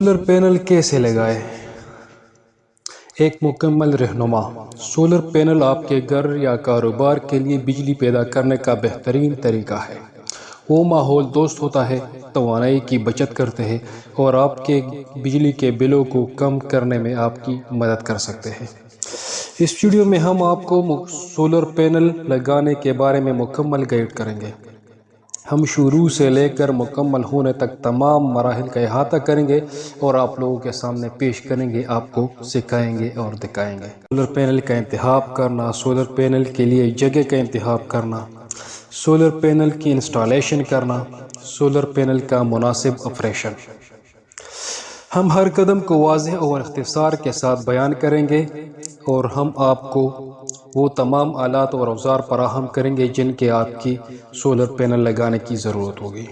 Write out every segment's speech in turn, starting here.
Solar panel کیسے لگائیں؟ ایک مکمل رہنما۔ سولر پینل آپ کے گھر یا کاروبار کے لیے بجلی پیدا کرنے کا بہترین طریقہ ہے۔ وہ ماحول دوست ہوتا ہے، توانائی کی بچت کرتے ہیں اور آپ کے بجلی کے بلوں کو کم کرنے میں آپ کی مدد کر سکتے ہیں۔ اس ویڈیو میں ہم آپ کو سولر پینل لگانے کے بارے میں مکمل گائیڈ کریں گے۔ ہم شروع سے لے کر مکمل ہونے تک تمام مراحل کا احاطہ کریں گے اور آپ لوگوں کے سامنے پیش کریں گے، آپ کو سکھائیں گے اور دکھائیں گے۔ سولر پینل کا انتخاب کرنا، سولر پینل کے لیے جگہ کا انتخاب کرنا، سولر پینل کی انسٹالیشن کرنا، سولر پینل کا مناسب آپریشن۔ ہم ہر قدم کو واضح اور اختصار کے ساتھ بیان کریں گے اور ہم آپ کو وہ تمام آلات اور اوزار فراہم کریں گے جن کے آپ کی سولر پینل لگانے کی ضرورت ہوگی۔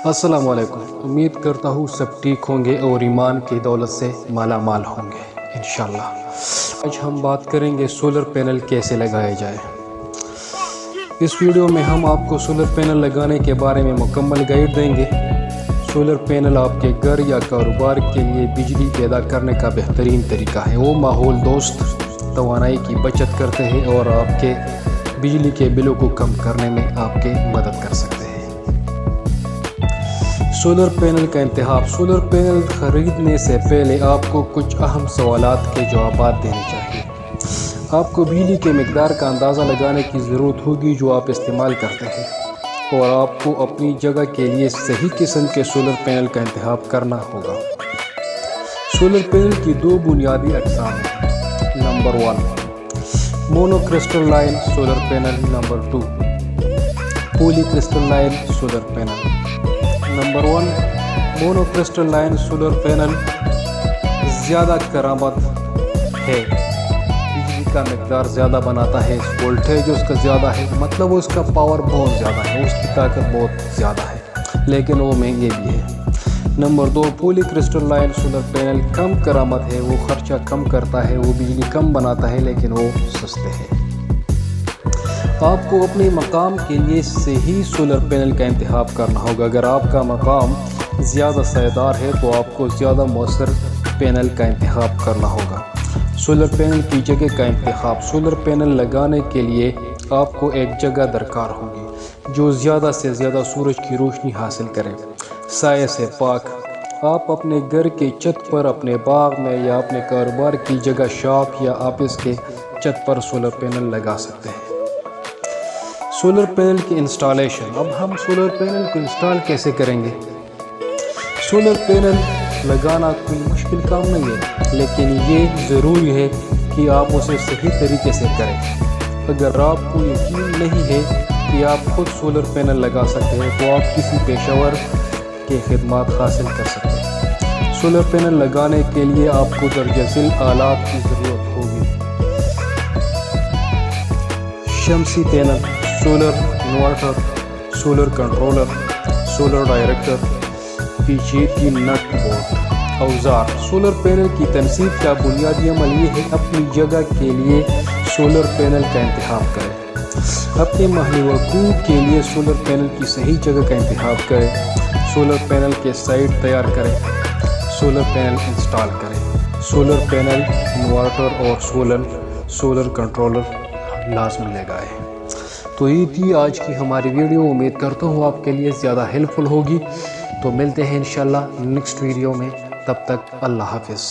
السلام علیکم، امید کرتا ہوں سب ٹھیک ہوں گے اور ایمان کی دولت سے مالا مال ہوں گے انشاءاللہ۔ آج ہم بات کریں گے سولر پینل کیسے لگائے جائے۔ اس ویڈیو میں ہم آپ کو سولر پینل لگانے کے بارے میں مکمل گائیڈ دیں گے۔ سولر پینل آپ کے گھر یا کاروبار کے لیے بجلی پیدا کرنے کا بہترین طریقہ ہے۔ وہ ماحول دوست، توانائی کی بچت کرتے ہیں اور آپ کے بجلی کے بلوں کو کم کرنے میں آپ کی مدد کر سکتے ہیں۔ سولر پینل کا انتخاب۔ سولر پینل خریدنے سے پہلے آپ کو کچھ اہم سوالات کے جوابات دینے چاہیے۔ آپ کو بجلی کے مقدار کا اندازہ لگانے کی ضرورت ہوگی جو آپ استعمال کرتے ہیں، اور آپ کو اپنی جگہ کے لیے صحیح قسم کے سولر پینل کا انتخاب کرنا ہوگا۔ سولر پینل کی دو بنیادی اقسام ہیں۔ Number 1 mono crystalline solar panel, number 2 poly crystalline solar panel. Number 1 mono crystalline solar panel زیادہ کارآمد ہے، بجلی کا مقدار زیادہ بناتا ہے، وولٹیج اس کا زیادہ ہے، مطلب اس کا پاور بہت زیادہ ہے، اس کی طاقت بہت زیادہ ہے، لیکن وہ مہنگے بھی ہے۔ Number 2 poly crystalline solar panel کم کارآمد ہے، وہ خرچہ کم کرتا ہے، وہ بجلی کم بناتا ہے، لیکن وہ سستے ہیں۔ آپ کو اپنے مقام کے لیے صحیح سولر پینل کا انتخاب کرنا ہوگا۔ اگر آپ کا مقام زیادہ سائیدار ہے تو آپ کو زیادہ مؤثر پینل کا انتخاب کرنا ہوگا۔ سولر پینل کی جگہ کا انتخاب۔ سولر پینل لگانے کے لیے آپ کو ایک جگہ درکار ہوگی جو زیادہ سے زیادہ سورج کی روشنی حاصل کرے، سائے سے پاک۔ آپ اپنے گھر کے چھت پر، اپنے باغ میں یا اپنے کاروبار کی جگہ، شاپ یا آفس کے چھت پر سولر پینل لگا سکتے ہیں۔ سولر پینل کی انسٹالیشن۔ اب ہم سولر پینل کو انسٹال کیسے کریں گے؟ سولر پینل لگانا کوئی مشکل کام نہیں ہے، لیکن یہ ضروری ہے کہ آپ اسے صحیح طریقے سے کریں۔ اگر آپ کو یقین نہیں ہے کہ آپ خود سولر پینل لگا سکتے ہیں تو آپ کسی پیشہ ور کے خدمات حاصل کر سکتے ہیں۔ سولر پینل لگانے کے لیے آپ کو درجہ ذیل آلات کی ضرورت ہوگی۔ شمسی panel, solar inverter, solar controller, solar director, پیچیدگی نٹ بولٹ۔ اوزار۔ سولر پینل کی تنصیب کا بنیادی عمل یہ ہے اپنی جگہ کے لیے سولر پینل کا انتخاب کریں۔ اپنے محل وقوع کے لیے سولر پینل کی صحیح جگہ کا انتخاب کریں۔ سولر پینل کے سائٹ تیار کریں، سولر پینل انسٹال کریں۔ سولر پینل، انورٹر اور سولر کنٹرولر لازمی لگائیں۔ تو یہ تھی آج کی ہماری ویڈیو۔ امید کرتا ہوں آپ کے لیے زیادہ ہیلپ فل ہوگی۔ تو ملتے ہیں انشاءاللہ نیکسٹ ویڈیو میں، تب تک اللہ حافظ۔